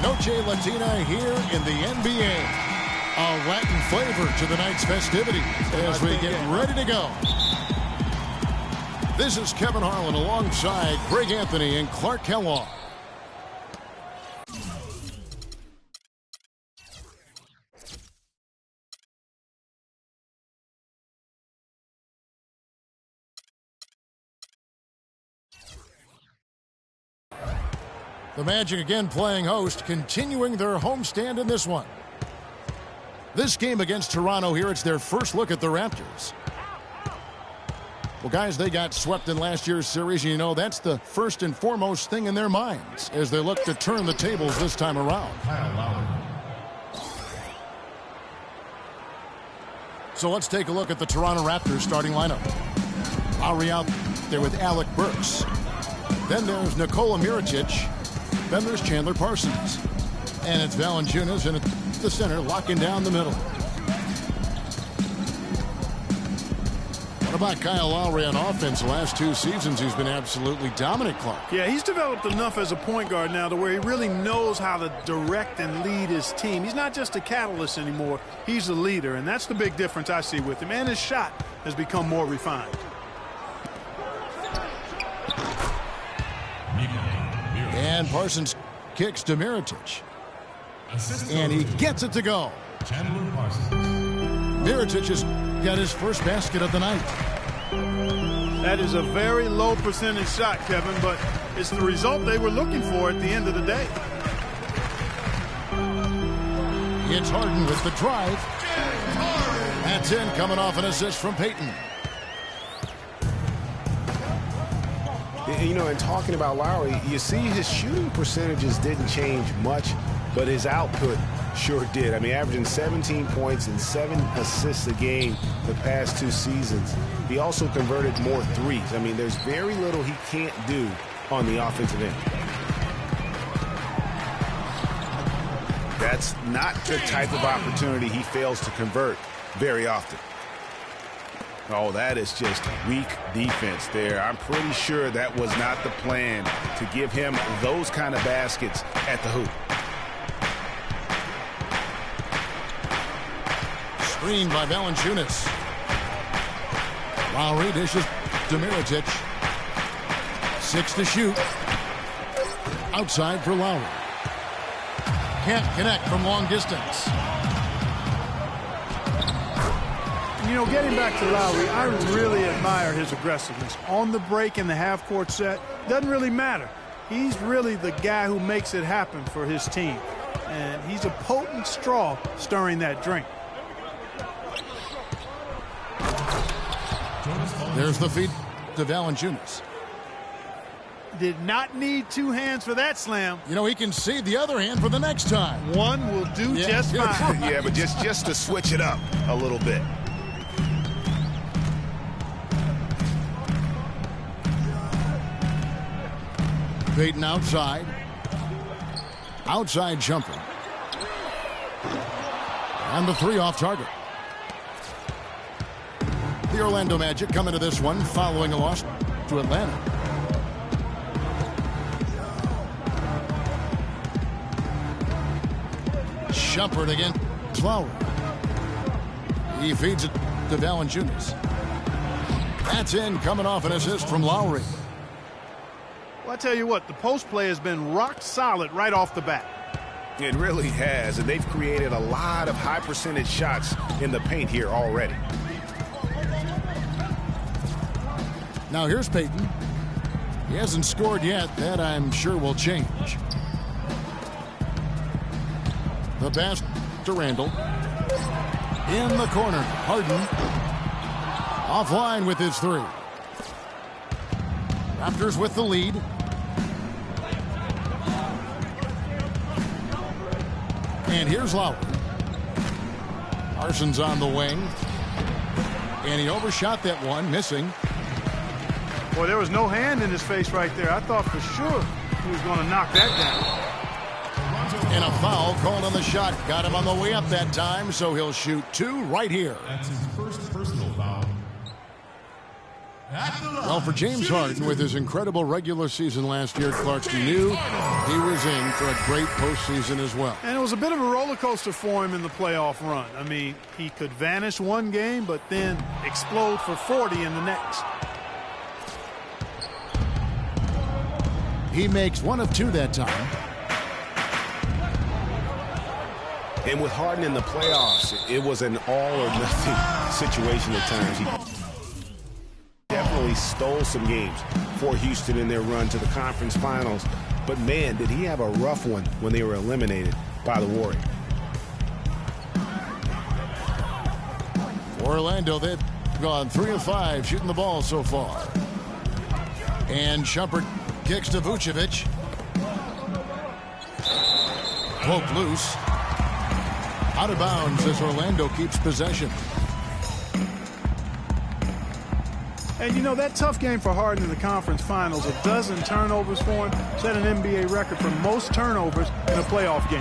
Noche Latina here in the NBA. A Latin flavor to the night's festivities as we get ready to go. This is Kevin Harlan alongside Greg Anthony and Clark Kellogg. The Magic again playing host, continuing their homestand in this one. This game against Toronto here, it's their first look at the Raptors. Well, guys, they got swept in last year's series. You know, that's the first and foremost thing in their minds as they look to turn the tables this time around. So let's take a look at the Toronto Raptors starting lineup. Lowry out there with Alec Burks. Then there's Nikola Mirotic. Then there's Chandler Parsons. And it's Valanciunas in the center, locking down the middle. What about Kyle Lowry on offense? The last 2 seasons, he's been absolutely dominant, Clark. Yeah, he's developed enough as a point guard now to where he really knows how to direct and lead his team. He's not just a catalyst anymore. He's a leader, and that's the big difference I see with him. And his shot has become more refined. And Parsons kicks to Mirotic. And he gets it to go. Mirotic has got his first basket of the night. That is a very low percentage shot, Kevin, but it's the result they were looking for at the end of the day. It's Harden with the drive. That's in, coming off an assist from Payton. You know, in talking about Lowry, you see his shooting percentages didn't change much, but his output sure did. I mean, averaging 17 points and 7 assists a game the past 2 seasons. He also converted more threes. I mean, there's very little he can't do on the offensive end. That's not the type of opportunity he fails to convert very often. Oh, that is just weak defense there. I'm pretty sure that was not the plan to give him those kind of baskets at the hoop. Screen by Valanciunas. Lowry dishes to Mirotic. 6 to shoot. Outside for Lowry. Can't connect from long distance. You know, getting back to Lowry, I really admire his aggressiveness. On the break in the half-court set, doesn't really matter. He's really the guy who makes it happen for his team. And he's a potent straw stirring that drink. There's the feed to Valanciunas. Did not need 2 hands for that slam. You know, he can save the other hand for the next time. One will do just fine. Yeah, but just to switch it up a little bit. Payton outside. Outside jumper. And the 3 off target. The Orlando Magic come into this one following a loss to Atlanta. Shumpert again. Lowry. He feeds it to Valanciunas. That's in, coming off an assist from Lowry. Well, I tell you what, the post play has been rock solid right off the bat. It really has, and they've created a lot of high percentage shots in the paint here already. Now here's Payton. He hasn't scored yet. That I'm sure will change. The pass to Randall. In the corner, Harden. Offline with his 3. Raptors with the lead. And here's Lowry. Parsons on the wing. And he overshot that one, missing. Boy, there was no hand in his face right there. I thought for sure he was going to knock that down. And a foul called on the shot. Got him on the way up that time, so he'll shoot 2 right here. That's his first personal foul. Well, for James Harden, with his incredible regular season last year, Clarkston knew he was in for a great postseason as well. And it was a bit of a roller coaster for him in the playoff run. I mean, he could vanish one game, but then explode for 40 in the next. He makes one of two that time. And with Harden in the playoffs, it was an all-or-nothing situation at times. He definitely stole some games for Houston in their run to the conference finals. But, man, did he have a rough one when they were eliminated by the Warriors. For Orlando, they've gone 3 of 5 shooting the ball so far. And Shumpert kicks to Vucevic. Poked loose. Out of bounds as Orlando keeps possession. And, you know, that tough game for Harden in the conference finals, a dozen turnovers for him, set an NBA record for most turnovers in a playoff game.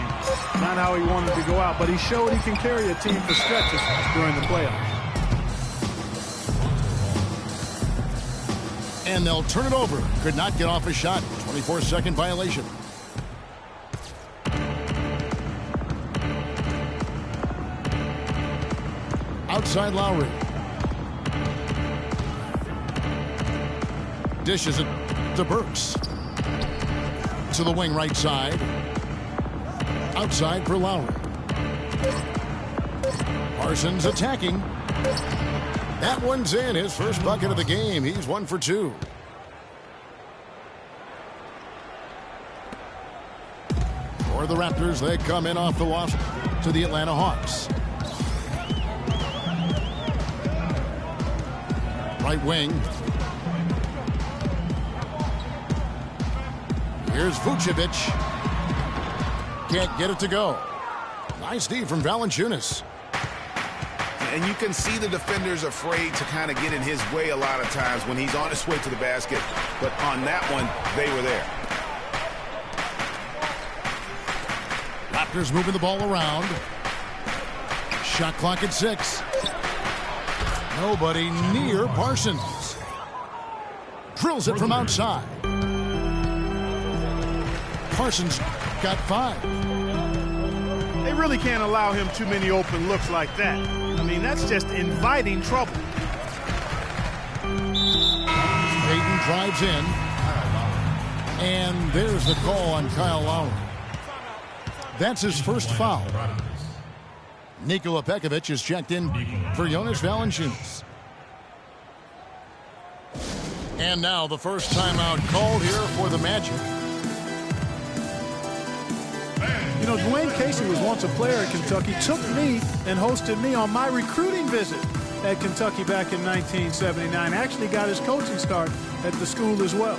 Not how he wanted to go out, but he showed he can carry a team for stretches during the playoffs. And they'll turn it over. Could not get off a shot. 24-second violation. Outside Lowry. Dishes it to Burks. To the wing right side. Outside for Lowry. Parsons attacking. That one's in. His first bucket of the game. He's 1 for 2. For the Raptors, they come in off the loss to the Atlanta Hawks. Right wing. Here's Vucevic. Can't get it to go. Nice D from Valanciunas. And you can see the defenders afraid to kind of get in his way a lot of times when he's on his way to the basket. But on that one, they were there. Raptors moving the ball around. Shot clock at 6. Nobody near Parsons. Drills it from outside. Parsons got 5. They really can't allow him too many open looks like that. I mean, that's just inviting trouble. Payton drives in. And there's the call on Kyle Lowry. That's his first foul. Nikola Pekovic is checked in for Jonas Valanciunas. And now the first timeout called here for the Magic. You know, Dwayne Casey was once a player at Kentucky, took me and hosted me on my recruiting visit at Kentucky back in 1979. Actually got his coaching start at the school as well.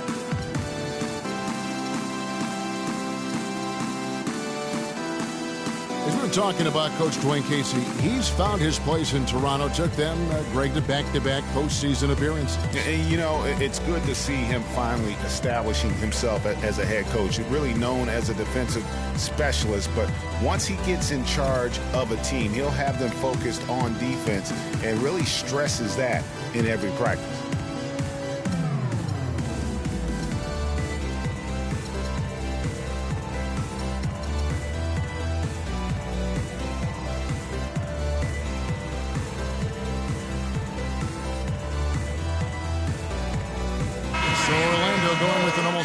As we were talking about Coach Dwayne Casey, he's found his place in Toronto. Took them, Greg, to back-to-back postseason appearances. And, you know, it's good to see him finally establishing himself as a head coach. Really known as a defensive specialist, but once he gets in charge of a team, he'll have them focused on defense and really stresses that in every practice.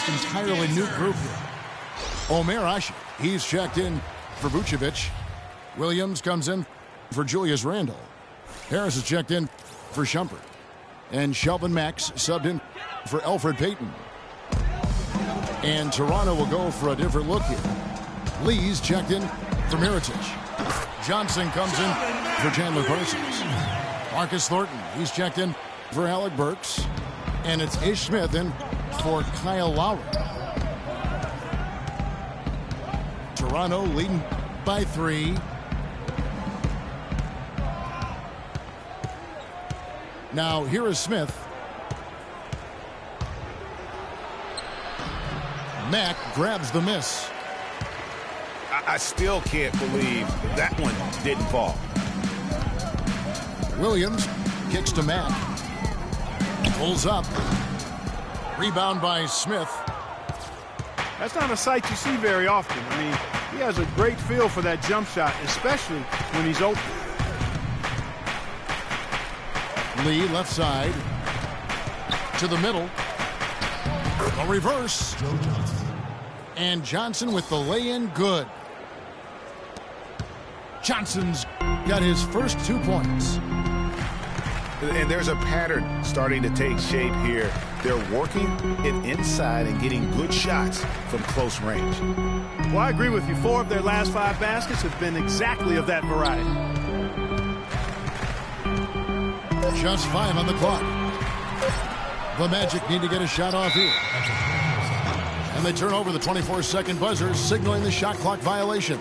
Entirely new group here. Omer Ashe, he's checked in for Vucevic. Williams comes in for Julius Randle. Harris is checked in for Shumpert. And Shelvin Max subbed in for Elfrid Payton. And Toronto will go for a different look here. Lee's checked in for Mirotic. Johnson comes in for Chandler Parsons. Marcus Thornton, he's checked in for Alec Burks. And it's Ish Smith in for Kyle Lowry. Toronto leading by 3. Now here is Smith. Mack grabs the miss. I still can't believe that one didn't fall. Williams kicks to Mack. Pulls up. Rebound by Smith. That's not a sight you see very often. I mean, he has a great feel for that jump shot, especially when he's open. Lee left side. To the middle. A reverse. And Johnson with the lay-in good. Johnson's got his first 2 points. And there's a pattern starting to take shape here. They're working it inside and getting good shots from close range. Well, I agree with you. 4 of their last 5 baskets have been exactly of that variety. Just 5 on the clock. The Magic need to get a shot off here. And they turn over the 24-second buzzer, signaling the shot clock violation.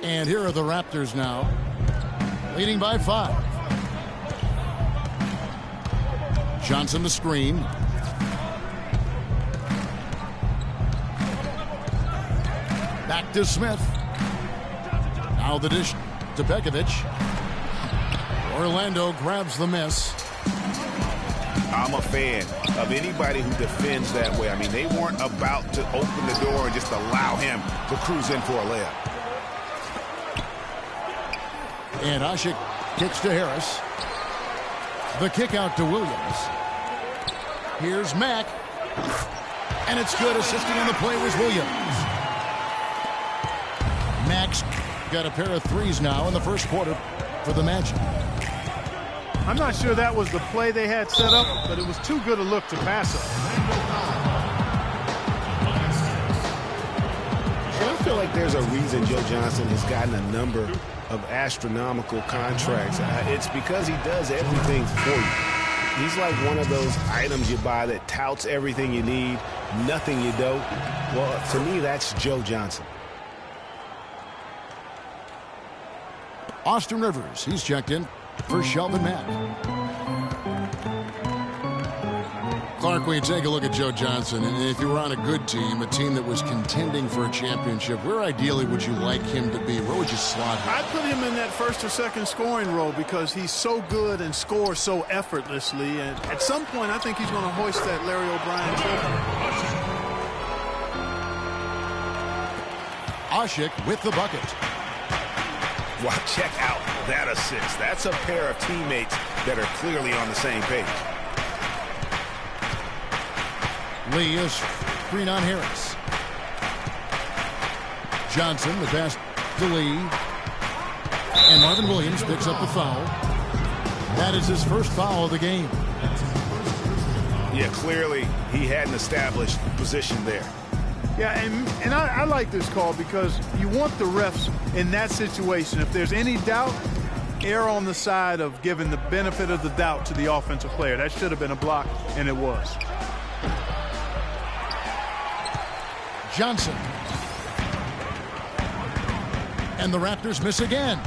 And here are the Raptors now, leading by 5. Johnson the screen. Back to Smith. Now the dish to Pekovic. Orlando grabs the miss. I'm a fan of anybody who defends that way. I mean, they weren't about to open the door and just allow him to cruise in for a layup. And Ashik kicks to Harris. The kick out to Williams. Here's Mack. And it's good. Assisting on the play was Williams. Mack's got a pair of threes now in the first quarter for the Magic. I'm not sure that was the play they had set up, but it was too good a look to pass up. I feel like there's a reason Joe Johnson has gotten a number of astronomical contracts. It's because he does everything for you. He's like one of those items you buy that touts everything you need, nothing you don't. Well, to me, that's Joe Johnson. Austin Rivers, he's checked in for Shelvin Mack. Clark, when you take a look at Joe Johnson, and if you were on a good team, a team that was contending for a championship, where ideally would you like him to be? Where would you slot him? I'd put him in that first or second scoring role because he's so good and scores so effortlessly. And at some point, I think he's going to hoist that Larry O'Brien trophy. Ashik with the bucket. Wow, check out that assist. That's a pair of teammates that are clearly on the same page. Lee is screen on Harris. Johnson, the pass to Lee. And Marvin Williams picks up the foul. That is his first foul of the game. Yeah, clearly he had an established position there. Yeah, and I like this call because you want the refs in that situation. If there's any doubt, err on the side of giving the benefit of the doubt to the offensive player. That should have been a block, and it was. Johnson. And the Raptors miss again.